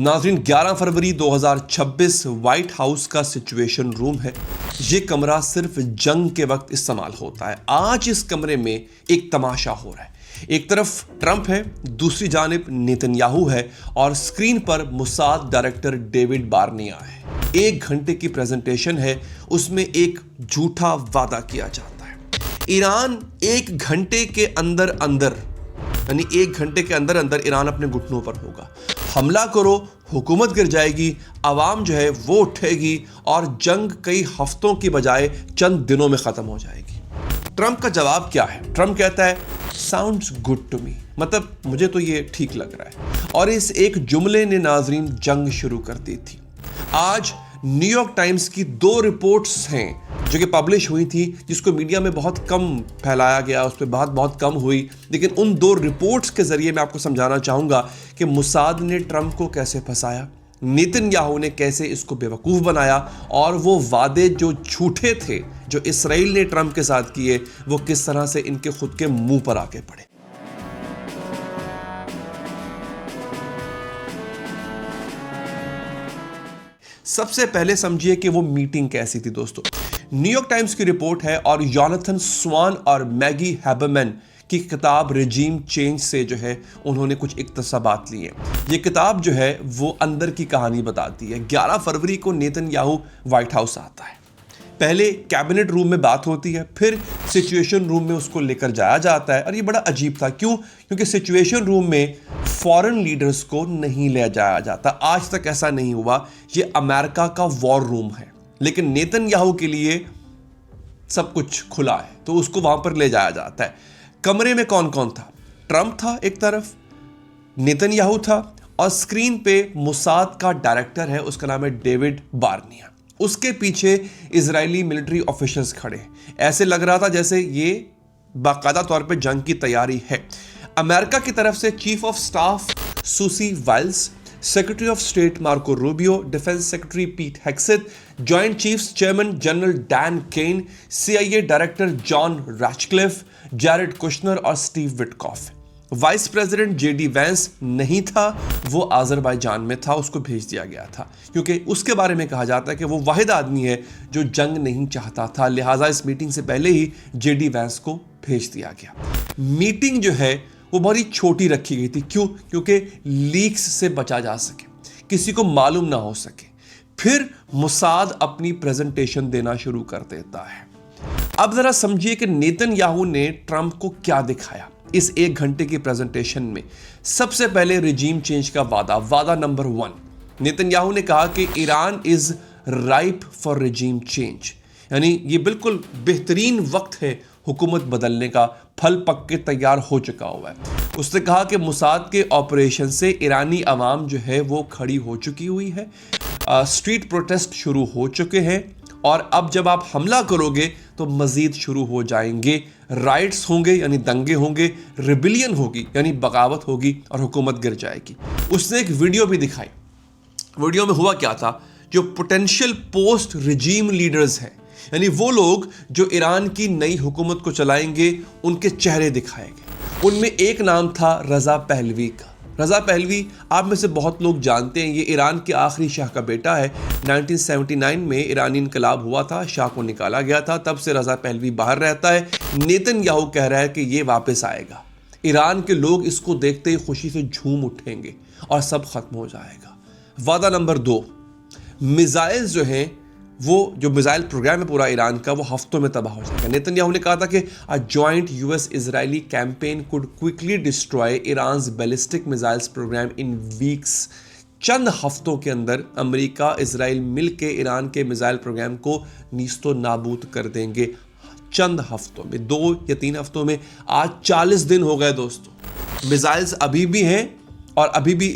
नाज़रीन, 11 फरवरी 2026 white house का situation room है। ये कमरा सिर्फ जंग के वक्त इस्तेमाल होता है। आज इस कमरे में एक तमाशा हो रहा है। एक तरफ ट्रंप है, दूसरी जानिब नेतन्याहू है और स्क्रीन पर मोसाद डायरेक्टर डेविड बार्निया है। 1 घंटे की प्रेजेंटेशन है, उसमें एक झूठा वादा किया जाता है। ईरान 1 घंटे के अंदर अंदर ईरान अपने घुटनों पर होगा। हमला करो, हुकूमत गिर जाएगी, आवाम जो है वो उठेगी और जंग कई हफ्तों की बजाय चंद दिनों में खत्म हो जाएगी। ट्रंप का जवाब क्या है? ट्रंप कहता है साउंड्स गुड टू मी, मतलब मुझे तो ये ठीक लग रहा है। और इस एक जुमले ने नाजरीन जंग शुरू कर दी थी। आज न्यूयॉर्क टाइम्स की 2 रिपोर्ट्स हैं जो कि पब्लिश हुई थी, जिसको मीडिया में बहुत कम फैलाया गया, उस पर बात बहुत कम हुई। लेकिन उन 2 रिपोर्ट्स के जरिए मैं आपको समझाना चाहूँगा कि मोसाद ने ट्रंप को कैसे फंसाया, नेतन्याहू ने कैसे इसको बेवकूफ़ बनाया और वो वादे जो झूठे थे जो इसराइल ने ट्रंप के साथ किए, वो किस तरह से इनके खुद के मुंह पर आके पड़े। सबसे पहले समझिए कि वो मीटिंग कैसी थी दोस्तों। न्यूयॉर्क टाइम्स की रिपोर्ट है और योनाथन स्वान और मैगी हैबरमैन की किताब रिजीम चेंज से जो है उन्होंने कुछ इक्तसाबात लिए। ये किताब जो है वो अंदर की कहानी बताती है। 11 फरवरी को नेतन्याहू व्हाइट हाउस आता है। पहले कैबिनेट रूम में बात होती है, फिर सिचुएशन रूम में उसको लेकर जाया जाता है। और ये बड़ा अजीब था। क्यों? क्योंकि सिचुएशन रूम में फॉरेन लीडर्स को नहीं ले जाया जाता। आज तक ऐसा नहीं हुआ। ये अमेरिका का वॉर रूम है, लेकिन नेतन्याहू के लिए सब कुछ खुला है, तो उसको वहां पर ले जाया जाता है। कमरे में कौन कौन था? ट्रंप था एक तरफ, नेतन्याहू था और स्क्रीन पे मोसाद का डायरेक्टर है, उसका नाम है डेविड बार्निया। उसके पीछे इजरायली मिलिट्री ऑफिशियल्स खड़े। ऐसे लग रहा था जैसे ये बाकायदा तौर पे जंग की तैयारी है। अमेरिका की तरफ से chief of staff Susie Wiles, secretary of state Marco Rubio, defence secretary Pete Hegseth, joint chiefs chairman general Dan Caine, CIA director John Ratcliffe, Jared Kushner और Steve Witkoff. Vice president JD Vance नहीं था, वो Azerbaijan में था, उसको भेज दिया गया था क्योंकि उसके बारे में कहा जाता है कि वो वाहिद आदमी है जो जंग नहीं चाहता था। लिहाजा इस मीटिंग से पहले ही JD वैंस को भेज दिया गया। मीटिंग जो है वो बड़ी छोटी रखी गई थी। क्यों? क्योंकि लीक्स से बचा जा सके, किसी को मालूम ना हो सके। फिर मोसाद अपनी प्रेजेंटेशन देना शुरू कर देता है। अब जरा समझिए कि नेतन्याहू ने ट्रंप को क्या दिखाया इस 1 घंटे की प्रेजेंटेशन में। सबसे पहले रिजीम चेंज का वादा नंबर 1। नेतन्याहू ने कहा कि Iran is ripe for regime change, यानी ये बिल्कुल बेहतरीन वक्त है हुकूमत बदलने का, फल पक के तैयार हो चुका हुआ है। उसने कहा कि मोसाद के ऑपरेशन से ईरानी अवाम जो है वो खड़ी हो चुकी हुई है, स्ट्रीट प्रोटेस्ट शुरू हो चुके हैं और अब जब आप हमला करोगे तो मजीद शुरू हो जाएंगे। राइट्स होंगे यानी दंगे होंगे, रिबिलियन होगी यानी बगावत होगी और हुकूमत गिर जाएगी। उसने एक वीडियो भी दिखाई। वीडियो में हुआ क्या था? जो पोटेंशियल पोस्ट रिजीम लीडर्स हैं, यानी वो लोग जो ईरान की नई हुकूमत को चलाएंगे, उनके चेहरे दिखाए गए। उनमें एक नाम था रजा पहलवी का। रजा पहलवी आप में से बहुत लोग जानते हैं, ये ईरान के आखिरी शाह का बेटा है। 1979 में ईरानी इनकलाब हुआ था, शाह को निकाला गया था, तब से रजा पहलवी बाहर रहता है। नेतन्याहू कह रहा है कि ये वापस आएगा। ईरान के लोग इसको देखते ही खुशी से झूम उठेंगे और सब खत्म हो जाएगा। वादा नंबर 2, मिसाइल्स जो हैं, वो जो मिसाइल प्रोग्राम है पूरा ईरान का, वो हफ्तों में तबाह हो जाएगा। नेतन्याहू ने कहा था कि a joint US Israeli campaign could quickly destroy Iran's ballistic missiles programme in weeks. चंद हफ्तों के अंदर अमेरिका इजराइल मिल के ईरान के मिसाइल प्रोग्राम को नीस्तो नाबूद कर देंगे। चंद हफ्तों में, 2 या 3 हफ्तों में। आज 40 दिन हो गए दोस्तों। मिसाइल्स अभी भी हैं और अभी भी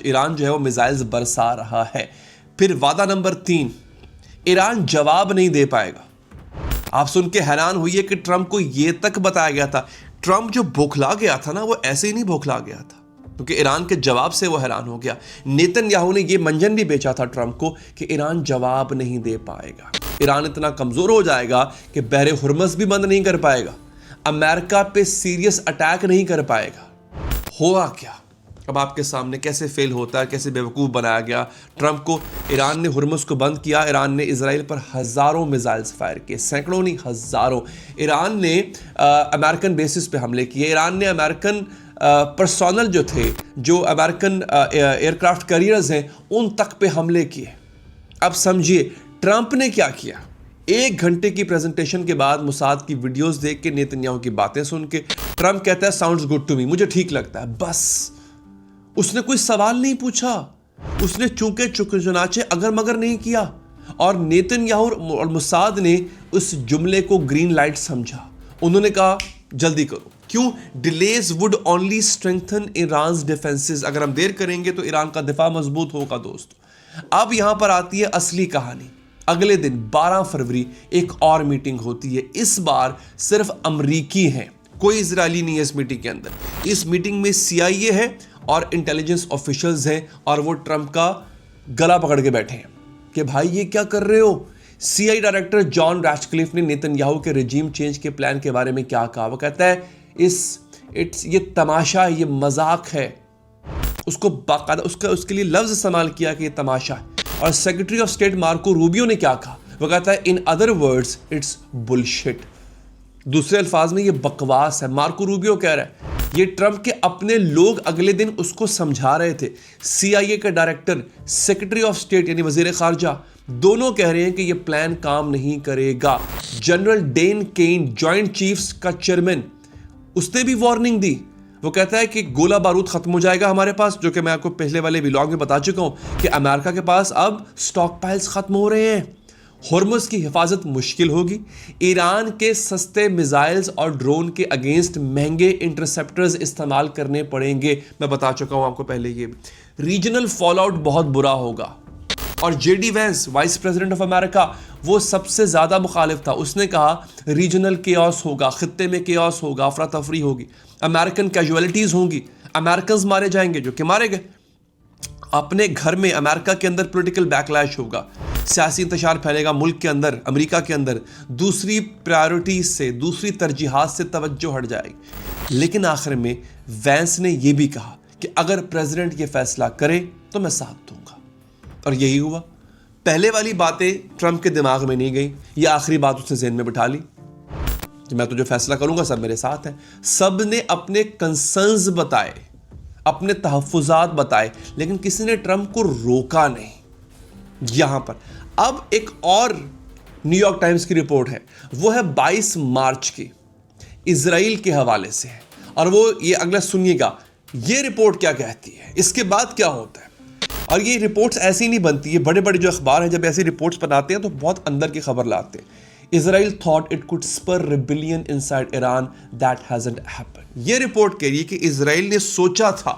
ईरान जो है वो मिसाइल्स बरसा रहा है। फिर वादा नंबर 3, ईरान जवाब नहीं दे पाएगा। आप सुन के हैरान हुई कि ट्रंप को यह तक बताया गया था। ट्रंप जो बौखला गया था ना, वो ऐसे ही नहीं बौखला गया था, क्योंकि ईरान के जवाब से वो हैरान हो गया। नेतन्याहू ने यह मंजन भी बेचा था ट्रंप को कि ईरान जवाब नहीं दे पाएगा। ईरान इतना कमजोर हो जाएगा कि बहरे हुर्मस भी बंद नहीं कर पाएगा, अमेरिका पे सीरियस अटैक नहीं कर पाएगा। हुआ क्या? अब आपके सामने कैसे फेल होता है, कैसे बेवकूफ़ बनाया गया ट्रंप को। ईरान ने हुर्मुज़ को बंद किया, ईरान ने इजराइल पर हज़ारों मिसाइल्स फायर किए, सैकड़ों नहीं हज़ारों। ईरान ने अमेरिकन बेसिस पे हमले किए, ईरान ने अमेरिकन पर्सोनल जो थे, जो अमेरिकन एयरक्राफ्ट कैरियर्स हैं, उन तक पे हमले किए। अब समझिए ट्रंप ने क्या किया। 1 घंटे की प्रेजेंटेशन के बाद मुसाद की वीडियोस देख के, नेतन्याहू की बातें सुन के, ट्रंप कहता है साउंड्स गुड टू मी, मुझे ठीक लगता है। बस उसने कोई सवाल नहीं पूछा, उसने चूंकि चुनाचे अगर मगर नहीं किया। और नेतन्याहू और मुसाद ने उस जुमले को ग्रीन लाइट समझा। उन्होंने कहा जल्दी करो। क्यों? Delays would only strengthen Iran's defences. अगर हम देर करेंगे तो ईरान का दिफा मजबूत होगा दोस्तों। अब यहां पर आती है असली कहानी। अगले दिन 12 फरवरी एक और मीटिंग होती है। इस बार सिर्फ अमरीकी हैं, कोई इजरायली नहीं है इस मीटिंग के अंदर। इस मीटिंग में CIA है और इंटेलिजेंस ऑफिशियल्स हैं, और वो ट्रंप का गला पकड़ के बैठे हैं कि भाई ये क्या कर रहे हो। CIA डायरेक्टर जॉन रैटक्लिफ ने नेतन्याहू के रिजीम चेंज के प्लान के बारे में क्या कहा। वो कहता है ये तमाशा है, ये मजाक है। उसको बाकायदा उसके लिए लफ्ज इस्तेमाल किया कि ये तमाशा है। और secretary of state Marco Rubio ने क्या कहा। वो कहता है in other words it's bullshit. दूसरे अल्फाज में ये बकवास है। मार्को रूबियो कह रहा है, ये ट्रंप के अपने लोग अगले दिन उसको समझा रहे थे। CIA का डायरेक्टर, सेक्रेटरी ऑफ स्टेट यानी वजीर खारजा, दोनों कह रहे हैं कि ये प्लान काम नहीं करेगा। जनरल डेन केन, जॉइंट चीफ्स का चेयरमैन, उसने भी वार्निंग दी। वो कहता है कि गोला बारूद खत्म हो जाएगा हमारे पास, जो कि मैं आपको पहले वाले व्लॉग में बता चुका हूं कि अमेरिका के पास अब स्टॉक पाइल्स खत्म हो रहे हैं। हुर्मुज़ की हिफाजत मुश्किल होगी। ईरान के सस्ते मिसाइल्स और ड्रोन के अगेंस्ट महंगे इंटरसेप्टर्स इस्तेमाल करने पड़ेंगे। मैं बता चुका हूं आपको पहले। ये रीजनल फॉलआउट बहुत बुरा होगा। और JD Vance, vice president of America, वो सबसे ज़्यादा मुखालिफ था। उसने कहा रीजनल केओस होगा, खित्ते में केओस होगा, अफरा तफरी होगी, अमेरिकन कैजुअलिटीज़ होंगी, अमेरिकन मारे जाएंगे जो कि मारे गए। अपने घर में अमेरिका के अंदर पॉलिटिकल बैकलैश होगा, सियासी इंतशार फैलेगा मुल्क के अंदर, अमेरिका के अंदर। दूसरी प्रायोरिटीज से, दूसरी तरजीहात से तवज्जो हट जाएगी। लेकिन आखिर में वैंस ने यह भी कहा कि अगर प्रेसिडेंट ये फैसला करे तो मैं साथ दूंगा। और यही हुआ। पहले वाली बातें ट्रंप के दिमाग में नहीं गई, ये आखिरी बात उसने ज़हन में बिठा ली कि मैं तो जो फैसला करूंगा सब मेरे साथ है। सब ने अपने कंसर्न्स बताए, अपने तहफ़्फ़ुज़ात बताए, लेकिन किसी ने ट्रंप को रोका नहीं। यहां पर अब एक और न्यूयॉर्क टाइम्स की रिपोर्ट है, वो है 22 मार्च की, इजराइल के हवाले से है। और वो ये अगला सुनिएगा, ये रिपोर्ट क्या कहती है, इसके बाद क्या होता है। और ये रिपोर्ट्स ऐसी नहीं बनती है, बड़े बड़े जो अखबार हैं जब ऐसी रिपोर्ट्स बनाते हैं तो बहुत अंदर की खबर लाते हैं। Israel thought it could spur rebellion inside Iran that hasn't happened। ये रिपोर्ट कह रही है कि इजराइल ने सोचा था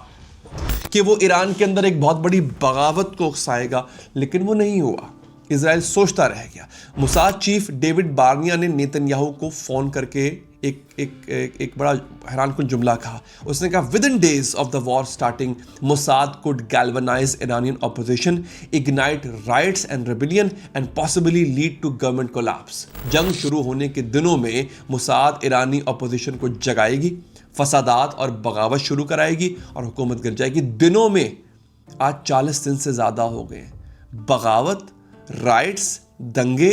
कि वो ईरान के अंदर एक बहुत बड़ी बगावत को उकसाएगा, लेकिन वो नहीं हुआ। इजराइल सोचता रह गया। मुसाद चीफ डेविड बार्निया ने नेतन्याहू को फोन करके एक बड़ा हैरानकुन जुमला कहा। उसने कहा within days of the war starting Mossad could galvanise Iranian opposition, ignite riots and rebellion and possibly lead to government collapse. जंग शुरू होने के दिनों में मुसाद ईरानी ऑपोजिशन को जगाएगी, फसादात और बगावत शुरू कराएगी और हुकूमत गिर जाएगी। दिनों में आज 40 दिन से ज़्यादा हो गए। बगावत, राइट्स, दंगे,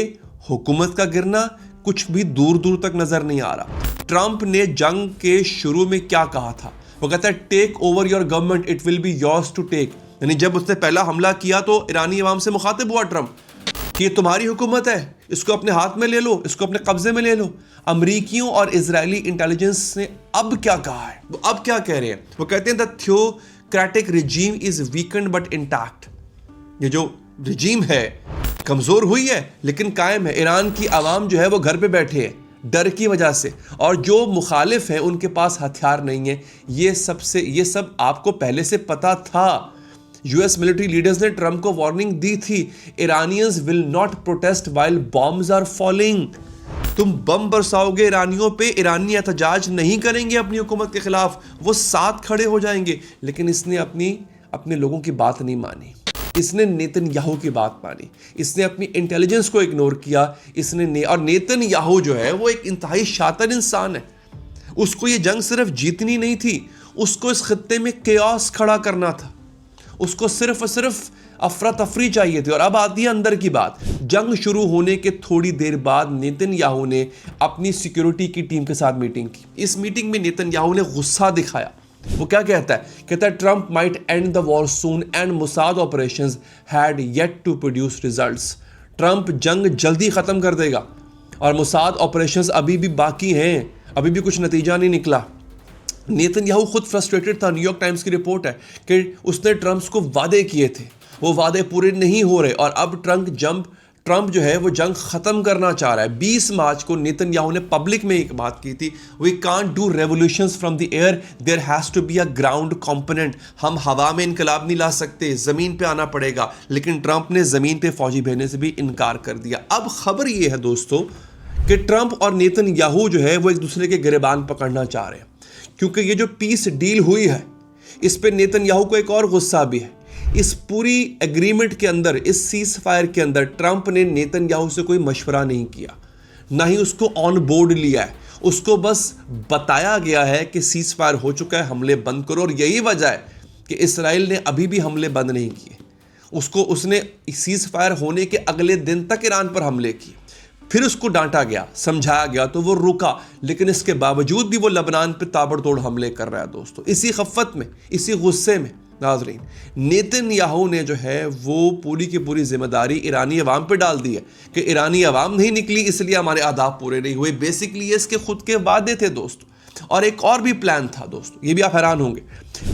हुकूमत का गिरना कुछ भी दूर दूर तक नजर नहीं आ रहा। ट्रंप ने जंग के शुरू में क्या कहा था? वो कहता है take over your government, it will be yours to take. यानी जब उसने पहला हमला किया तो ईरानी अवाम से मुखातिब हुआ ट्रंप कि ये तुम्हारी हुकूमत है, इसको अपने हाथ में ले लो, इसको अपने कब्जे में ले लो। अमरीकियों और इजरायली इंटेलिजेंस ने अब क्या कहा है, वो अब क्या कह रहे हैं? वो कहते हैं the theocratic regime is weekend but intact. ये जो रिजीम है कमजोर हुई है लेकिन कायम है। ईरान की आवाम जो है वो घर पे बैठे हैं डर की वजह से, और जो मुखालिफ हैं उनके पास हथियार नहीं है। ये सब आपको पहले से पता था। US मिलिट्री लीडर्स ने ट्रंप को वार्निंग दी थी, Iranians will not protest while bombs are falling. तुम बम बरसाओगे ईरानियों पे, ईरानी एहतजाज नहीं करेंगे अपनी हुकूमत के खिलाफ, वो साथ खड़े हो जाएंगे। लेकिन इसने अपने लोगों की बात नहीं मानी, इसने नेतन्याहू की बात मानी, इसने अपनी इंटेलिजेंस को इग्नोर किया। और नेतन्याहू जो है वो एक इंतहाई शातिर इंसान है। उसको ये जंग सिर्फ जीतनी नहीं थी, उसको इस खित्ते में केओस खड़ा करना था। उसको सिर्फ और सिर्फ अफरा तफरी चाहिए थी। और अब आती है अंदर की बात। जंग शुरू होने के थोड़ी देर बाद नेतन्याहू ने अपनी सिक्योरिटी की टीम के साथ मीटिंग की। इस मीटिंग में नेतन्याहू ने गुस्सा दिखाया। वो क्या कहता है? कहता है Trump might end the war soon and Mossad operations had yet to produce results. Trump जंग जल्दी खत्म कर देगा और मोसाद ऑपरेशंस अभी भी बाकी हैं, अभी भी कुछ नतीजा नहीं निकला। नेतन्याहू खुद फ्रस्ट्रेटेड था। न्यूयॉर्क टाइम्स की रिपोर्ट है कि उसने ट्रंप को वादे किए थे, वो वादे पूरे नहीं हो रहे और अब ट्रंप जो है वो जंग खत्म करना चाह रहा है। 20 मार्च को नेतन्याहू ने पब्लिक में एक बात की थी, we can't do revolutions from the air, there has to be a ground component. हम हवा में इनकलाब नहीं ला सकते, जमीन पे आना पड़ेगा। लेकिन ट्रंप ने जमीन पे फौजी भेजने से भी इनकार कर दिया। अब खबर ये है दोस्तों कि ट्रंप और नेतन्याहू जो है वो एक दूसरे के गिरबान पकड़ना चाह रहे हैं, क्योंकि ये जो पीस डील हुई है इस पे नेतन्याहू को एक और गुस्सा भी है। इस पूरी एग्रीमेंट के अंदर, इस सीज फायर के अंदर ट्रंप ने नेतन्याहू से कोई मशवरा नहीं किया, ना ही उसको ऑन बोर्ड लिया है। उसको बस बताया गया है कि सीज फायर हो चुका है, हमले बंद करो। और यही वजह है कि इसराइल ने अभी भी हमले बंद नहीं किए। उसने सीज फायर होने के अगले दिन तक ईरान पर हमले किए, फिर उसको डांटा गया, समझाया गया तो वो रुका। लेकिन इसके बावजूद भी वो लबनान पे ताबड़तोड़ हमले कर रहा है दोस्तों। इसी खफ़त में, इसी गुस्से में नाज़रीन, नेतन्याहू ने जो है वो पूरी की पूरी जिम्मेदारी ईरानी अवाम पे डाल दी है कि ईरानी अवाम नहीं निकली इसलिए हमारे आदाब पूरे नहीं हुए। बेसिकली ये इसके खुद के वादे थे दोस्तों। और एक और भी प्लान था दोस्तों, ये भी आप हैरान होंगे।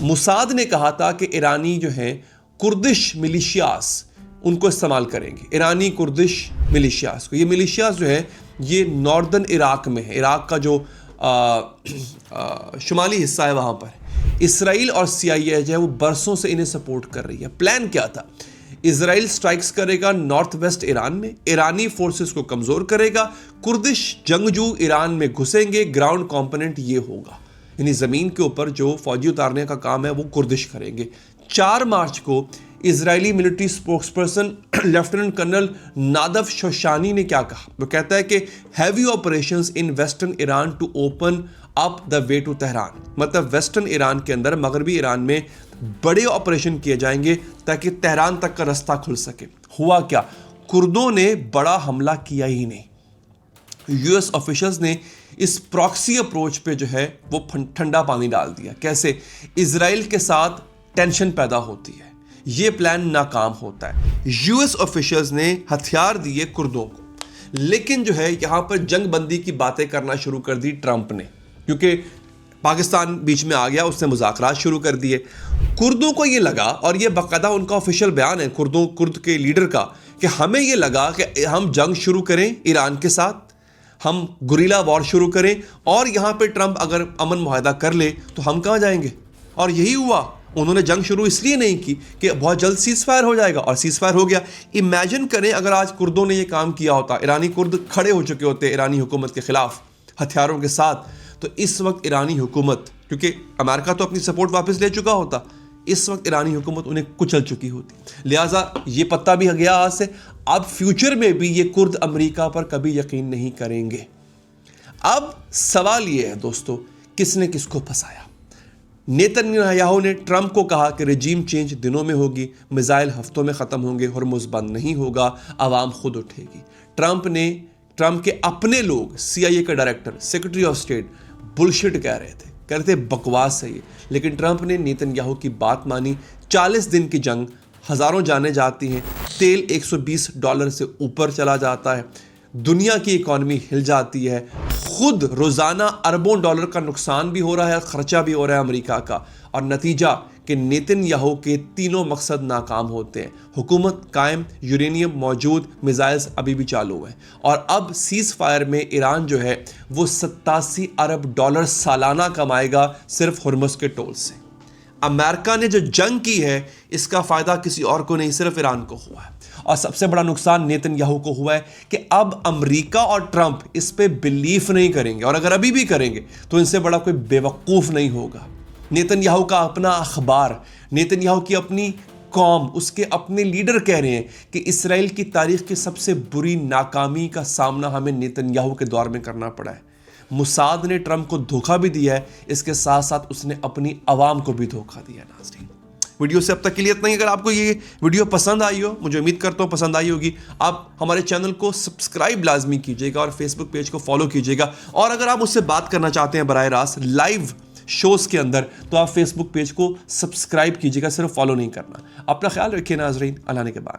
मोसाद ने कहा था कि ईरानी जो है कुर्दिश मिलिशियास उनको इस्तेमाल करेंगे, ईरानी कुर्दिश मिलिशियास को। ये मिलिशियास जो है ये नॉर्दर्न इराक में है, इराक का जो शुमाली हिस्सा है वहाँ पर। इसराइल और CIA जो है वो बरसों से इन्हें सपोर्ट कर रही है। प्लान क्या था? इसराइल स्ट्राइक्स करेगा नॉर्थ वेस्ट ईरान में, ईरानी फोर्सेस को कमज़ोर करेगा, कुर्दिश जंगजू ईरान में घुसेंगे, ग्राउंड कंपोनेंट ये होगा, यानी ज़मीन के ऊपर जो फौजी उतारने का काम है वो कुर्दिश करेंगे। 4 मार्च को Israeli military spokesperson lieutenant colonel Nadav Shoshani ने क्या कहा? वो कहता है कि heavy operations in western Iran to open up the way to Tehran. मतलब वेस्टर्न ईरान के अंदर, मगरबी ईरान में बड़े ऑपरेशन किए जाएंगे ताकि तेहरान तक का रास्ता खुल सके। हुआ क्या? कुर्दों ने बड़ा हमला किया ही नहीं। US ऑफिशियल्स ने इस प्रॉक्सी अप्रोच पे जो है वो ठंडा पानी डाल दिया। कैसे? इजराइल के साथ टेंशन पैदा होती है, ये प्लान नाकाम होता है। US ऑफिशियल्स ने हथियार दिए कुर्दों को, लेकिन जो है यहां पर जंग बंदी की बातें करना शुरू कर दी ट्रंप ने, क्योंकि पाकिस्तान बीच में आ गया, उसने मुज़ाकरात शुरू कर दिए। कुर्दों को ये लगा, और ये बाकायदा उनका ऑफिशियल बयान है कुर्द के लीडर का, कि हमें ये लगा कि हम जंग शुरू करें ईरान के साथ, हम गुरिल्ला वॉर शुरू करें, और यहाँ पे ट्रंप अगर अमन मुआहदा कर ले तो हम कहाँ जाएंगे। और यही हुआ। उन्होंने जंग शुरू इसलिए नहीं की कि बहुत जल्द सीज फायर हो जाएगा, और सीज फायर हो गया। इमेजिन करें अगर आज कुर्दों ने ये काम किया होता, ईरानी कुर्द खड़े हो चुके होते ईरानी हुकूमत के खिलाफ हथियारों के साथ, तो इस वक्त ईरानी हुकूमत, क्योंकि अमेरिका तो अपनी सपोर्ट वापस ले चुका होता, इस वक्त ईरानी हुकूमत उन्हें कुचल चुकी होती। लिहाजा ये पत्ता भी गया आज से। अब फ्यूचर में भी ये कुर्द अमेरिका पर कभी यकीन नहीं करेंगे। अब सवाल ये है दोस्तों, किसने किसको फंसाया? नेतन्याहू ने ट्रंप को कहा कि रेजीम चेंज दिनों में होगी, मिसाइल हफ्तों में ख़त्म होंगे, हुर्मुज़ बंद नहीं होगा, आवाम खुद उठेगी। ट्रंप के अपने लोग, CIA का director, secretary of state bullshit कह रहे थे बकवास है ये। लेकिन ट्रंप ने नेतन्याहू की बात मानी। 40 दिन की जंग, हज़ारों जानें जाती हैं, तेल $120 से ऊपर चला जाता है, दुनिया की इकॉनमी हिल जाती है, खुद रोज़ाना अरबों डॉलर का नुकसान भी हो रहा है, खर्चा भी हो रहा है अमेरिका का। और नतीजा कि नेतन्याहू के तीनों मकसद नाकाम होते हैं। हुकूमत कायम, यूरेनियम मौजूद, मिसाइल्स अभी भी चालू हैं। और अब सीज़ फायर में ईरान जो है वो $87 अरब सालाना कमाएगा सिर्फ हुर्मुज़ के टोल से। अमेरिका ने जो जंग की है इसका फ़ायदा किसी और को नहीं, सिर्फ ईरान को हुआ है। और सबसे बड़ा नुकसान नेतन्याहू को हुआ है कि अब अमेरिका और ट्रंप इस पे बिलीफ नहीं करेंगे, और अगर अभी भी करेंगे तो इनसे बड़ा कोई बेवकूफ़ नहीं होगा। नेतन्याहू का अपना अखबार, नेतन्याहू की अपनी कौम, उसके अपने लीडर कह रहे हैं कि इसराइल की तारीख की सबसे बुरी नाकामी का सामना हमें नेतन्याहू के दौर में करना पड़ा है। मुसाद ने ट्रंप को धोखा भी दिया है, इसके साथ साथ उसने अपनी आवाम को भी धोखा दिया। नाज़रीन, वीडियो से अब तक के लिए इतना ही। अगर आपको ये वीडियो पसंद आई हो, मुझे उम्मीद करता हूँ पसंद आई होगी, आप हमारे चैनल को सब्सक्राइब लाजमी कीजिएगा और फेसबुक पेज को फॉलो कीजिएगा। और अगर आप मुझसे बात करना चाहते हैं बराह रास्त लाइव शोज़ के अंदर, तो आप फेसबुक पेज को सब्सक्राइब कीजिएगा, सिर्फ फॉलो नहीं करना। अपना ख्याल रखिए नाज़रीन, अल्लाह ने के बाद।